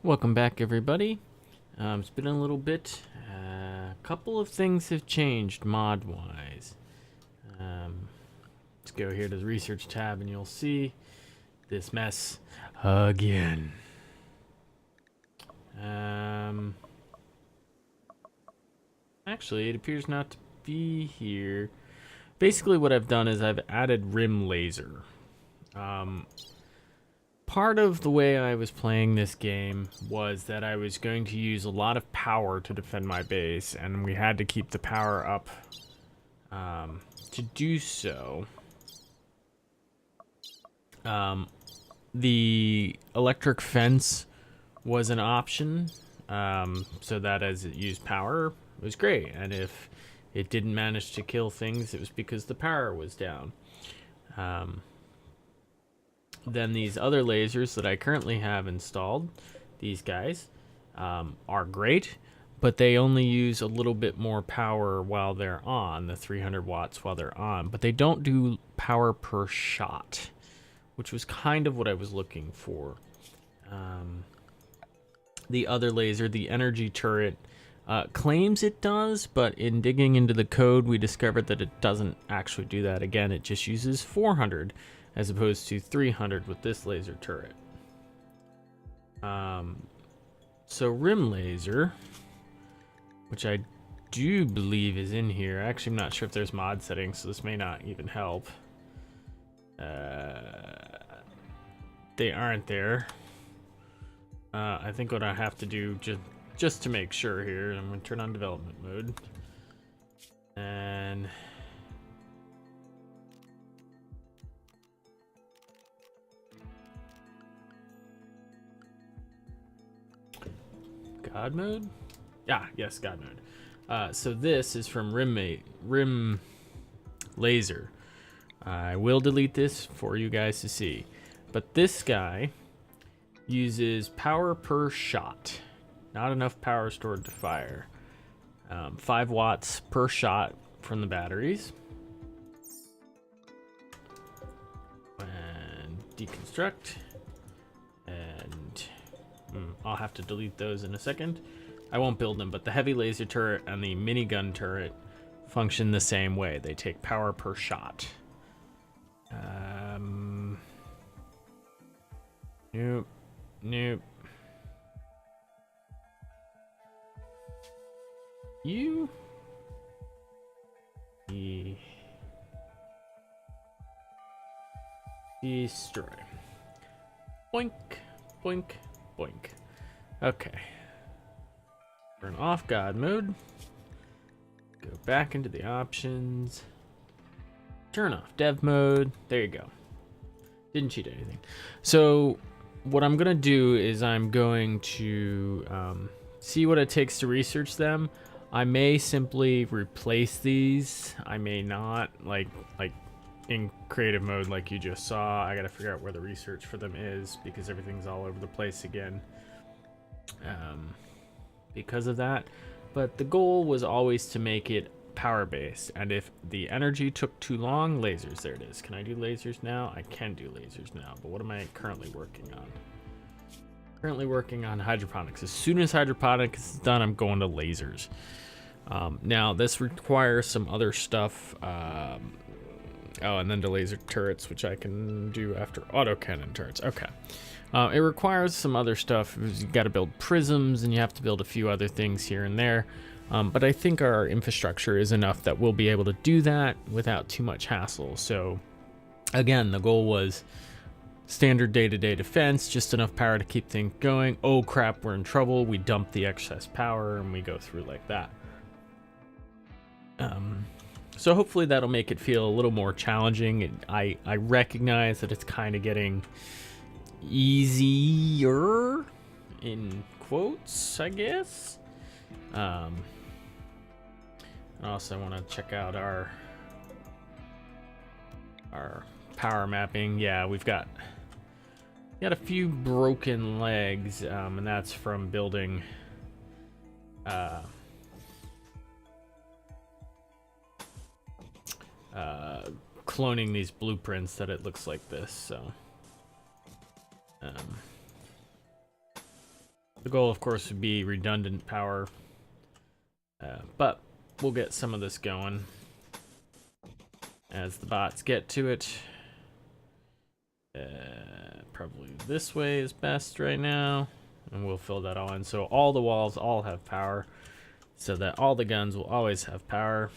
Welcome back, everybody. It's been a little bit. A couple of things have changed mod-wise. Let's go here to the research tab, and you'll see this mess again. Actually, it appears not to be here. Basically, what I've done is I've added Rimlaser. Part of the way I was playing this game was that I was going to use a lot of power to defend my base, and we had to keep the power up to do so. The electric fence was an option, so that as it used power, it was great. And if it didn't manage to kill things, it was because the power was down. Then these other lasers that I currently have installed, these guys, are great, but they only use a little bit more power while they're on, the 300 watts while they're on, but they don't do power per shot, which was kind of what I was looking for. The other laser, the energy turret, claims it does, but in digging into the code, we discovered that it doesn't actually do that. Again, it just uses 400 as opposed to 300 with this laser turret. So Rimlaser, which I do believe is in here. Actually, I'm not sure if there's mod settings, so this may not even help. They aren't there. I think what I have to do just to make sure here, I'm going to turn on development mode. And God mode? Yeah, yes, God mode. So this is from Rimlaser. I will delete this for you guys to see. But this guy uses power per shot. Not enough power stored to fire. 5 watts per shot from the batteries. And deconstruct. And I'll have to delete those in a second. I won't build them, but the heavy laser turret and the minigun turret function the same way. They take power per shot. Nope. Nope. You? Destroy. Boink, boink, boink. Okay. Turn off God mode. Go back into the options. Turn off dev mode. There you go. Didn't cheat anything. So what I'm gonna do is I'm going to see what it takes to research them. I may simply replace these. I may not, like in creative mode like you just saw. I gotta figure out where the research for them is because everything's all over the place again because of that. But the goal was always to make it power based, and if the energy took too long, lasers. There it is. Can I do lasers now? I can do lasers now, but what am I currently working on? Currently working on hydroponics. As soon as hydroponics is done, I'm going to lasers. Now this requires some other stuff. Oh, and then to laser turrets, which I can do after autocannon turrets. Okay. It requires some other stuff. You got to build prisms, and you have to build a few other things here and there. But I think our infrastructure is enough that we'll be able to do that without too much hassle. So, again, the goal was standard day-to-day defense, just enough power to keep things going. Oh crap, we're in trouble. We dump the excess power, and we go through like that. So hopefully that'll make it feel a little more challenging. I recognize that it's kind of getting easier, in quotes, I guess. And also I want to check out our power mapping. Yeah, we've got a few broken legs, and that's from building cloning these blueprints that it looks like this. So The goal, of course, would be redundant power, but we'll get some of this going as the bots get to it. Probably this way is best right now, and we'll fill that all in. So all the walls all have power, so that all the guns will always have power.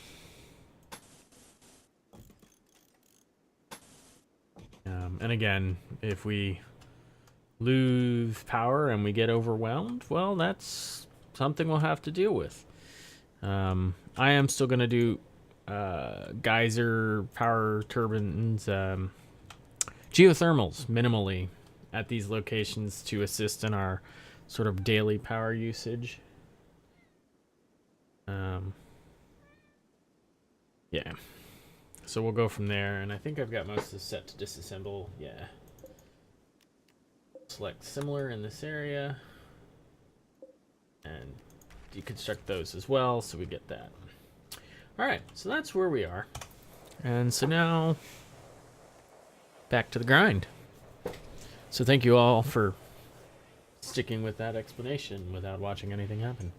And again, if we lose power and we get overwhelmed, well, that's something we'll have to deal with. I am still going to do geyser power turbines, geothermals minimally at these locations to assist in our sort of daily power usage. Yeah. So we'll go from there, and I think I've got most of this set to disassemble. Yeah. Select similar in this area, and deconstruct those as well, so we get that. Alright, so that's where we are. And so now, back to the grind. So thank you all for sticking with that explanation without watching anything happen.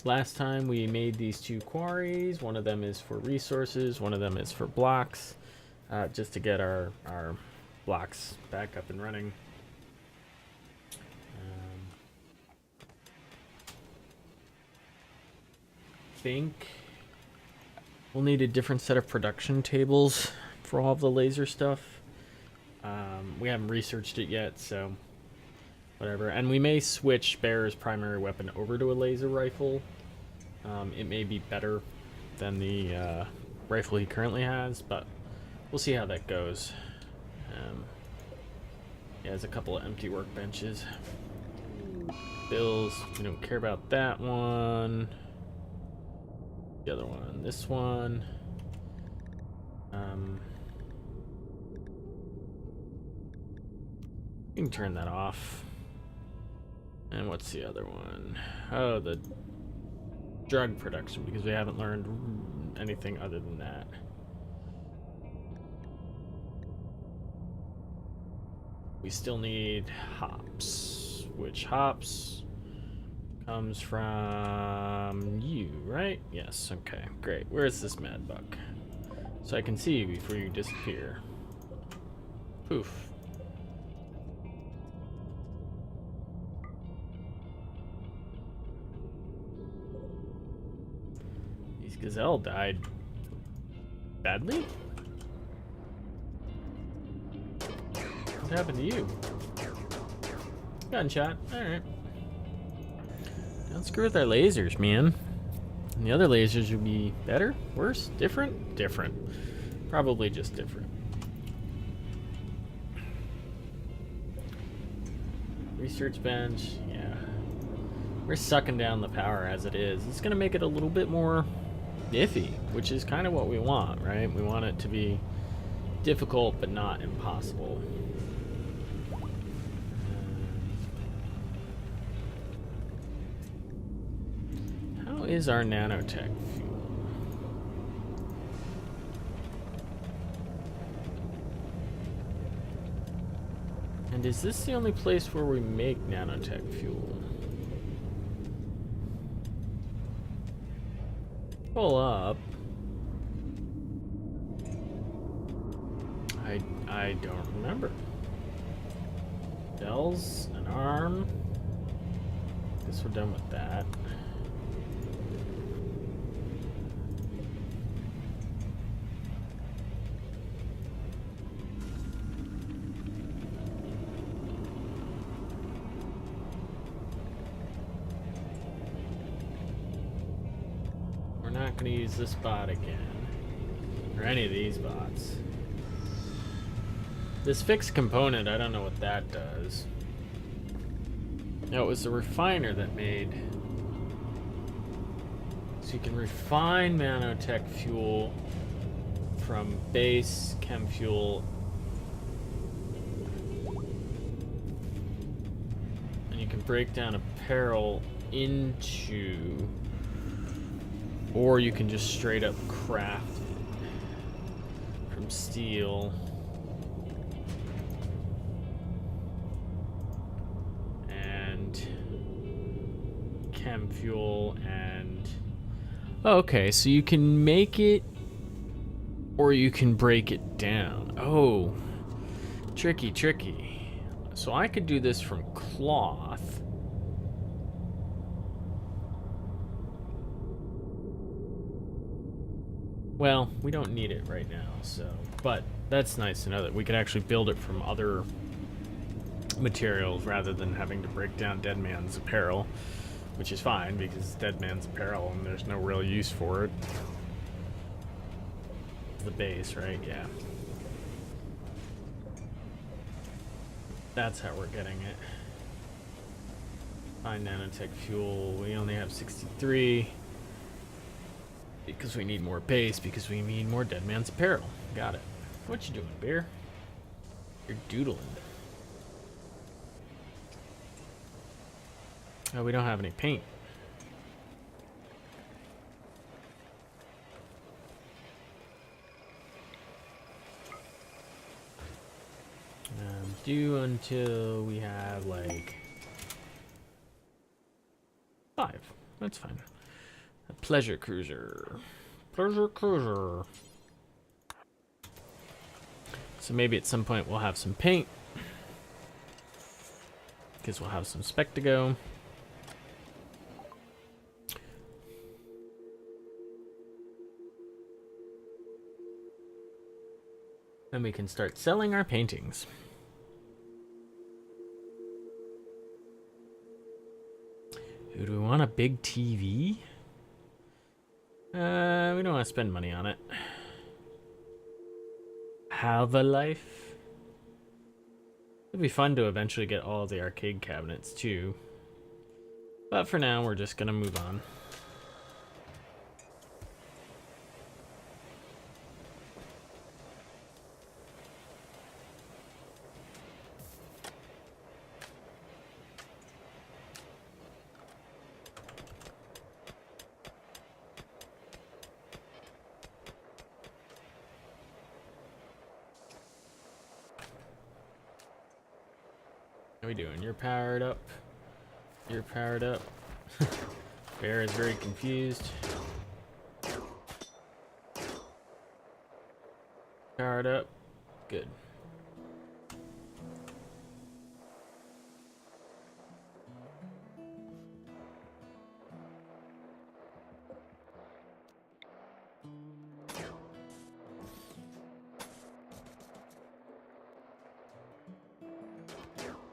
Last time we made these two quarries. One of them is for resources, one of them is for blocks, just to get our blocks back up and running. I think we'll need a different set of production tables for all of the laser stuff. We haven't researched it yet, so whatever. And we may switch Bear's primary weapon over to a laser rifle. It may be better than the rifle he currently has, but we'll see how that goes. He has a couple of empty workbenches. Bills, we don't care about that one. The other one, this one. You can turn that off. And what's the other one? Oh, the drug production, because we haven't learned anything other than that. We still need hops, which hops comes from you, right? Yes, okay, great. Where's this mad buck? So I can see you before you disappear. Poof. These gazelle died badly? What happened to you? Gunshot. Alright. Don't screw with our lasers, man. And the other lasers would be better? Worse? Different? Different. Probably just different. Research bench. Yeah. We're sucking down the power as it is. It's going to make it a little bit more iffy, which is kind of what we want, right? We want it to be difficult but not impossible. How is our nanotech fuel? And is this the only place where we make nanotech fuel? Pull up. I don't remember. Bells, an arm. Guess we're done with that. We're not going to use this bot again, or any of these bots. This fixed component, I don't know what that does. No, it was the refiner that made. So you can refine nanotech fuel from base chem fuel, and you can break down apparel into, or you can just straight up craft it from steel. fuel and... Oh, okay, so you can make it or you can break it down. Oh, tricky, tricky. So I could do this from cloth. Well, we don't need it right now, so... But that's nice to know that we could actually build it from other materials rather than having to break down Dead Man's apparel, which is fine because it's Dead Man's apparel and there's no real use for it. The base, right? Yeah. That's how we're getting it. Fine nanotech fuel. We only have 63 because we need more base because we need more Dead Man's apparel. Got it. What you doing, bear? You're doodling. Oh, we don't have any paint. Do until we have like 5. That's fine. A pleasure cruiser. Pleasure cruiser. So maybe at some point we'll have some paint. Because we'll have some spec to go. Then we can start selling our paintings. Do we want a big TV? We don't want to spend money on it. Have a life? It'd be fun to eventually get all the arcade cabinets too. But for now, we're just gonna move on. How we doing? You're powered up. You're powered up. Bear is very confused. Powered up. Good.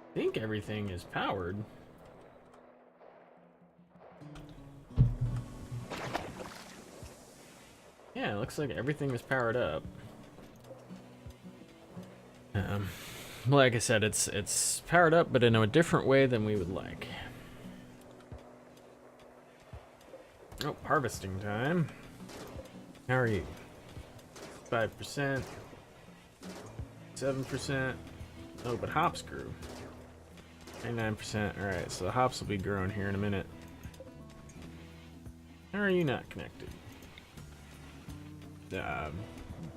I think everything is powered. Yeah, it looks like everything is powered up. Like I said, it's powered up, but in a different way than we would like. Oh, harvesting time. How are you? 5%. 7%. Oh, but hops grew. 99%. Alright, so the hops will be growing here in a minute. How are you not connected?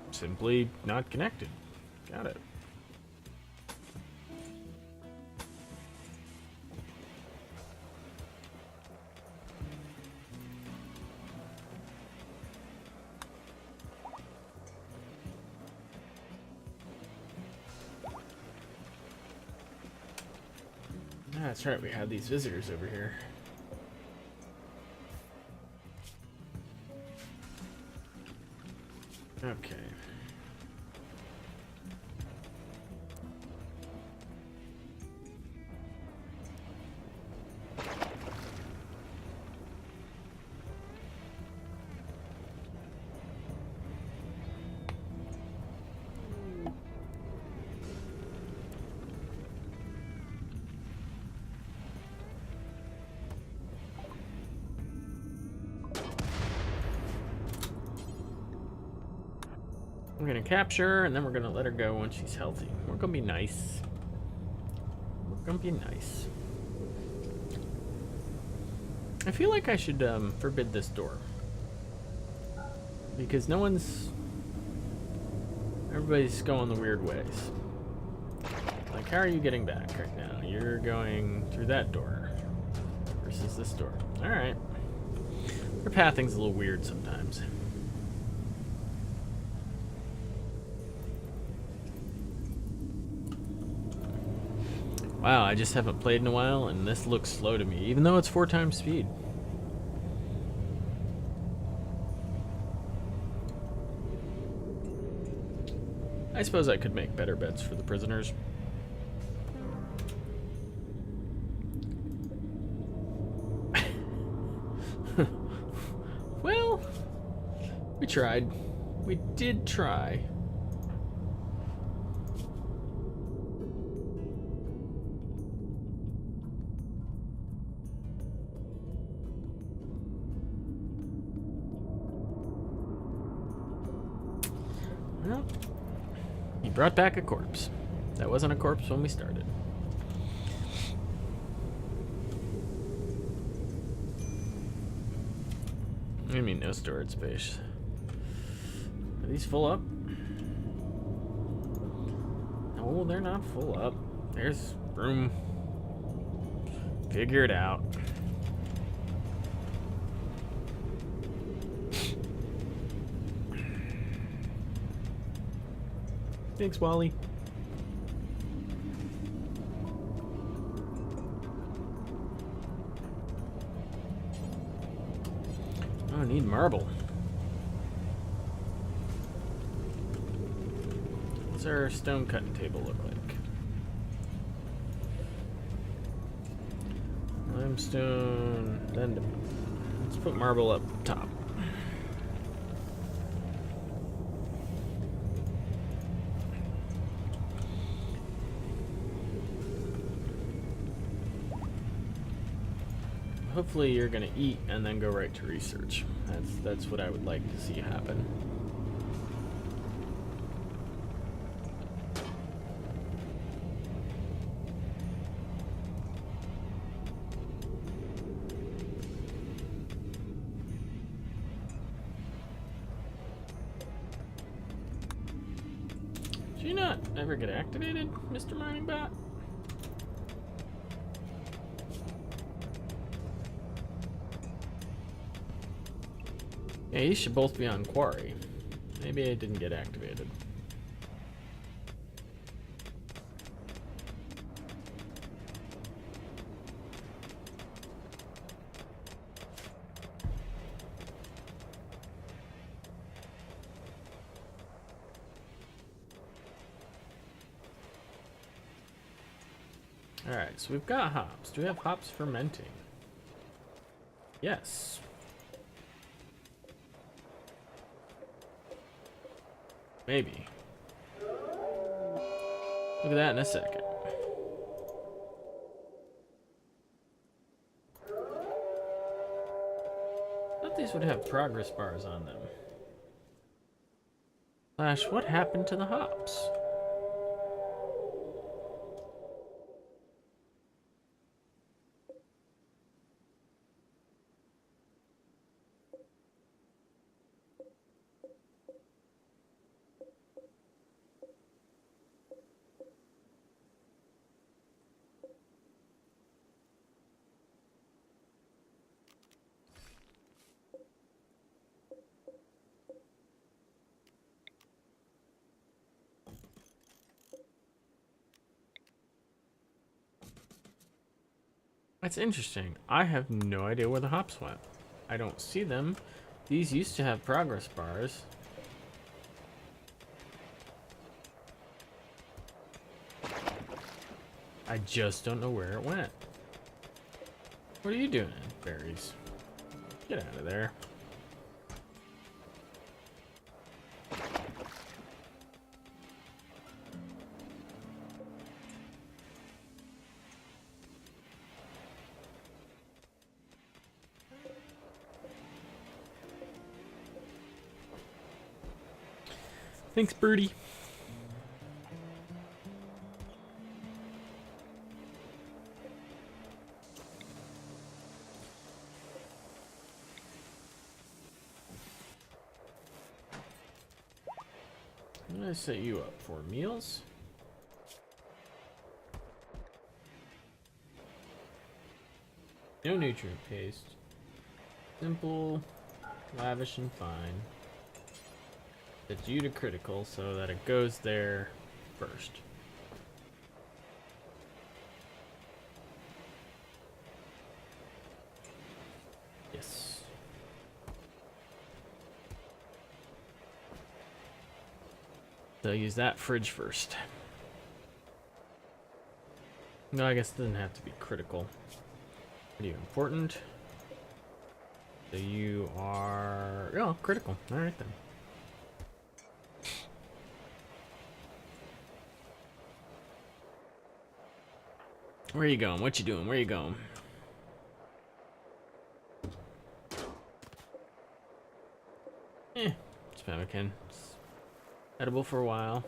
Simply not connected. Got it. That's right, we have these visitors over here. Okay. We're gonna capture her, and then we're gonna let her go when she's healthy. We're gonna be nice. We're gonna be nice. I feel like I should forbid this door. Because no one's... Everybody's going the weird ways. Like, how are you getting back right now? You're going through that door. versus this door. Alright. Their pathing's a little weird sometimes. Wow, I just haven't played in a while, and this looks slow to me, even though it's 4 times speed. I suppose I could make better beds for the prisoners. Well, we tried. We did try. Well, he brought back a corpse. That wasn't a corpse when we started. What do you mean no storage space? Are these full up? No, they're not full up. There's room. Figure it out. Thanks, Wally. Oh, I need marble. What's our stone cutting table look like? Limestone. Then let's put marble up top. Hopefully you're gonna eat and then go right to research. That's what I would like to see happen. Did you not ever get activated, Mr. Mining Bot? Yeah, you should both be on quarry. Maybe I didn't get activated. Alright, so we've got hops. Do we have hops fermenting? Yes. Maybe. Look at that in a second. I thought these would have progress bars on them. Flash, what happened to the hops? That's interesting. I have no idea where the hops went. I don't see them. These used to have progress bars. I just don't know where it went. What are you doing, berries? Get out of there. Thanks, Birdie. I'm gonna set you up for meals. No nutrient paste. Simple, lavish, and fine. It's you to critical so that it goes there first. Yes. So use that fridge first. No, I guess it doesn't have to be critical. Pretty important. So you are... Oh, critical. Alright then. Where you going? What you doing? Where you going? It's pemmican. It's edible for a while.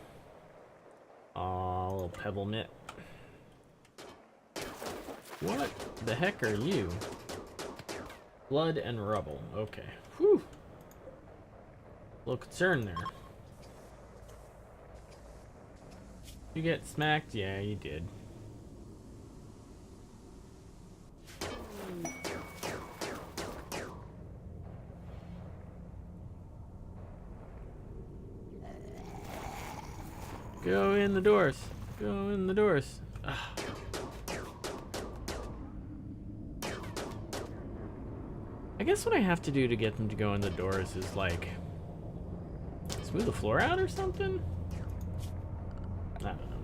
Aw, a little pebble mitt. What the heck are you? Blood and rubble. Okay. Whew. A little concerned there. You get smacked? Yeah, you did. Go in the doors. Go in the doors. Ugh. I guess what I have to do to get them to go in the doors is like smooth the floor out or something? I don't know.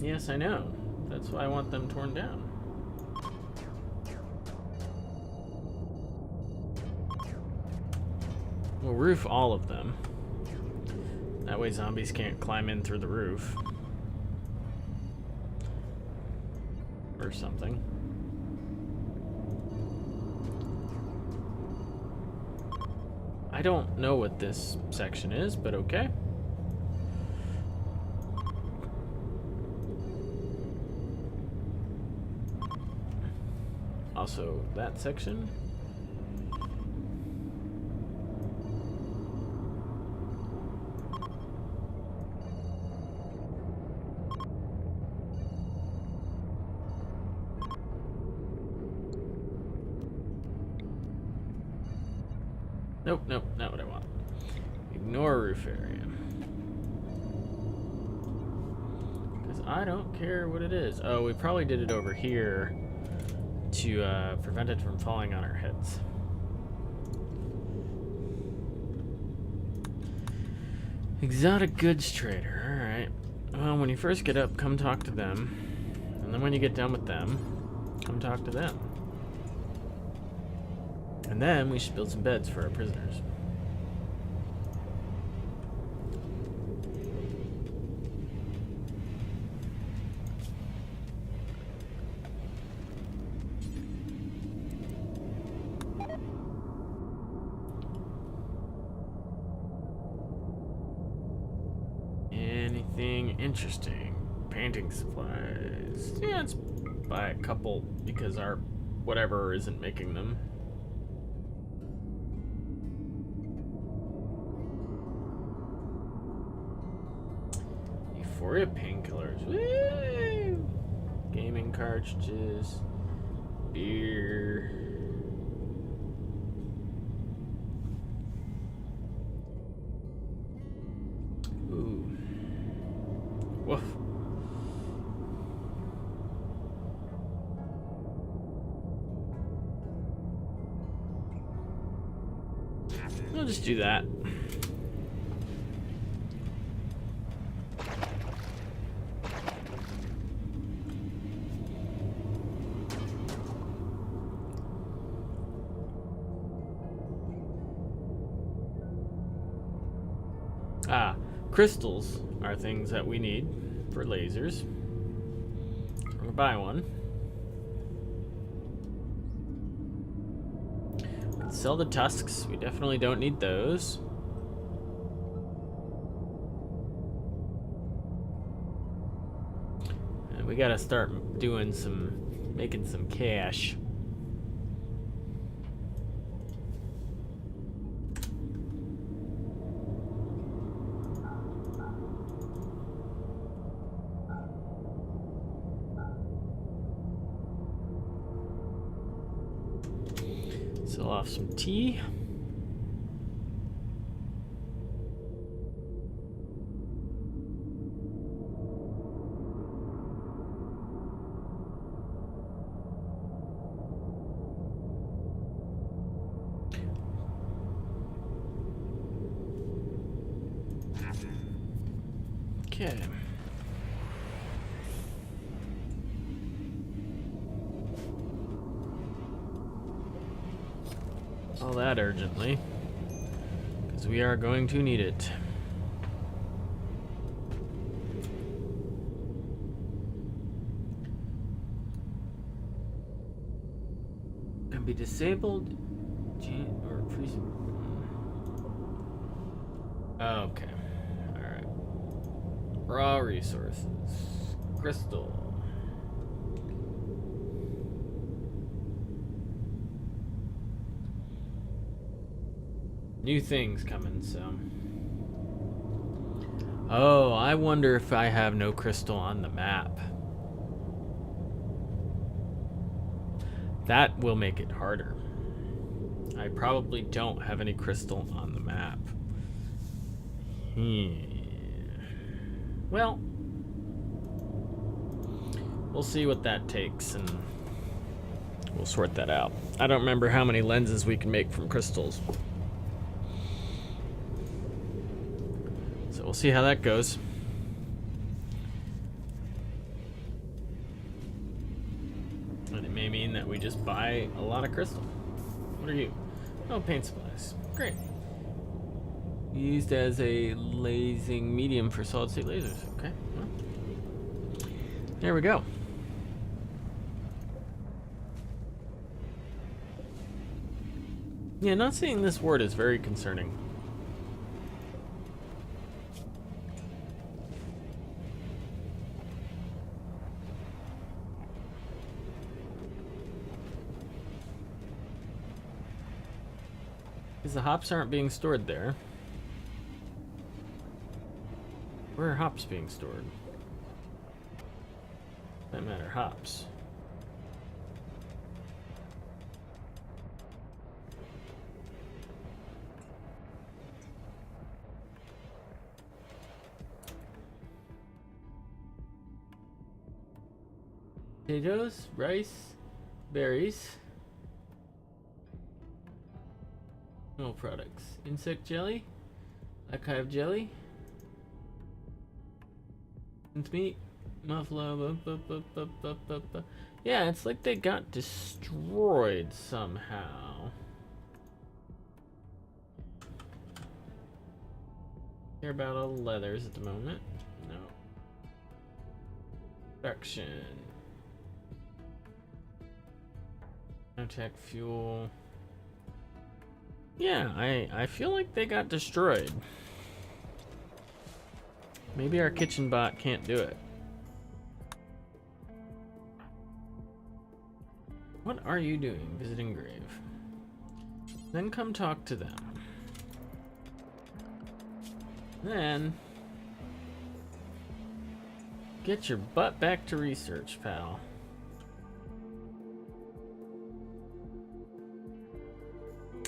Yes, I know. That's why I want them torn down. We'll roof all of them. That way zombies can't climb in through the roof. Or something. I don't know what this section is, but okay. Also, that section. Nope, nope, not what I want. Ignore roof area. Because I don't care what it is. Oh, we probably did it over here to prevent it from falling on our heads. Exotic goods trader, alright. Well, when you first get up, come talk to them. And then when you get done with them, come talk to them. And then we should build some beds for our prisoners. Anything interesting? Painting supplies. Yeah, let's buy a couple because our whatever isn't making them. Euphoria painkillers. Woo! Gaming cartridges. Beer. Ooh. Woof. We'll just do that. Crystals are things that we need for lasers. I'm gonna buy one. Let's sell the tusks. We definitely don't need those. And we gotta start doing making some cash. Sell off some tea. Okay. All that urgently, because we are going to need it. Can be disabled or freezing. Okay. Alright. Raw resources. Crystal. New things coming, so. Oh, I wonder if I have no crystal on the map. That will make it harder. I probably don't have any crystal on the map. Well, we'll see what that takes and we'll sort that out. I don't remember how many lenses we can make from crystals. So we'll see how that goes. And it may mean that we just buy a lot of crystal. What are you? Oh, paint supplies. Great. Used as a lasing medium for solid state lasers. Okay. Well, there we go. Yeah, not seeing this ward is very concerning. Because the hops aren't being stored there. Where are hops being stored? Doesn't matter, hops. Potatoes, rice, berries. No products. Insect jelly, archive jelly, meat, muffalo. Yeah, it's like they got destroyed somehow. Care about all the leathers at the moment. No. Production. Attack fuel. Yeah, I feel like they got destroyed. Maybe our kitchen bot can't do it. What are you doing visiting grave? Then come talk to them. Then get your butt back to research, pal.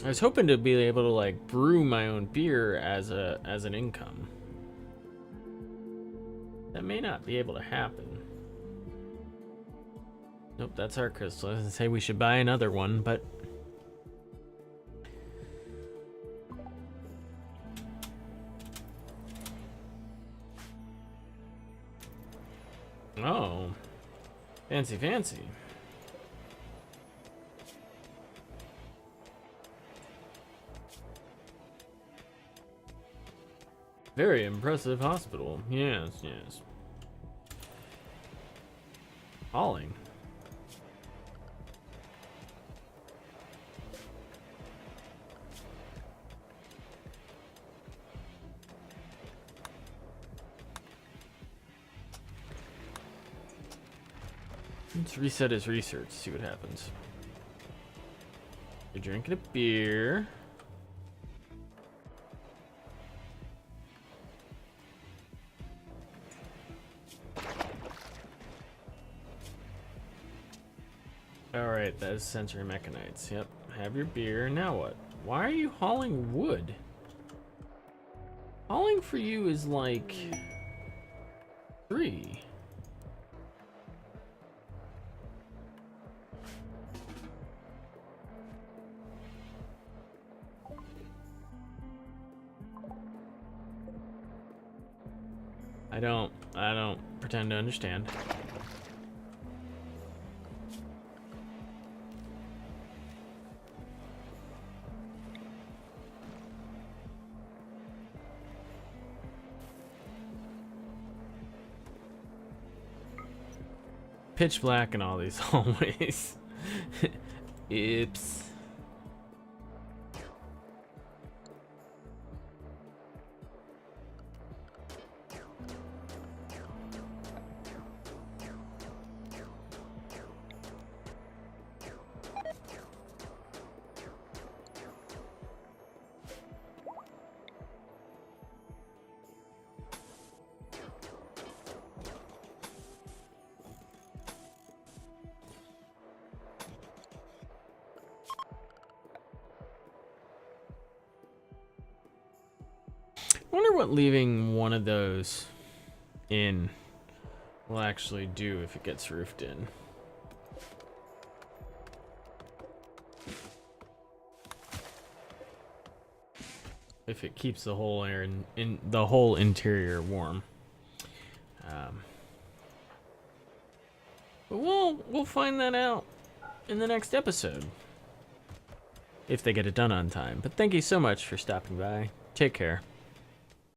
I was hoping to be able to like brew my own beer as an income. That may not be able to happen. Nope, that's our crystal. I was gonna say we should buy another one, but oh, fancy, fancy. Very impressive hospital. Yes, yes. Hauling. Let's reset his research, see what happens. You're drinking a beer. Alright, right, that is sensory mechanites. Yep, have your beer. Now what? Why are you hauling wood? Hauling for you is like 3. I don't pretend to understand. Pitch black in all these hallways. Oops. I wonder what leaving one of those in will actually do if it gets roofed in. If it keeps the whole air in the whole interior warm. But we'll find that out in the next episode. If they get it done on time. But thank you so much for stopping by. Take care.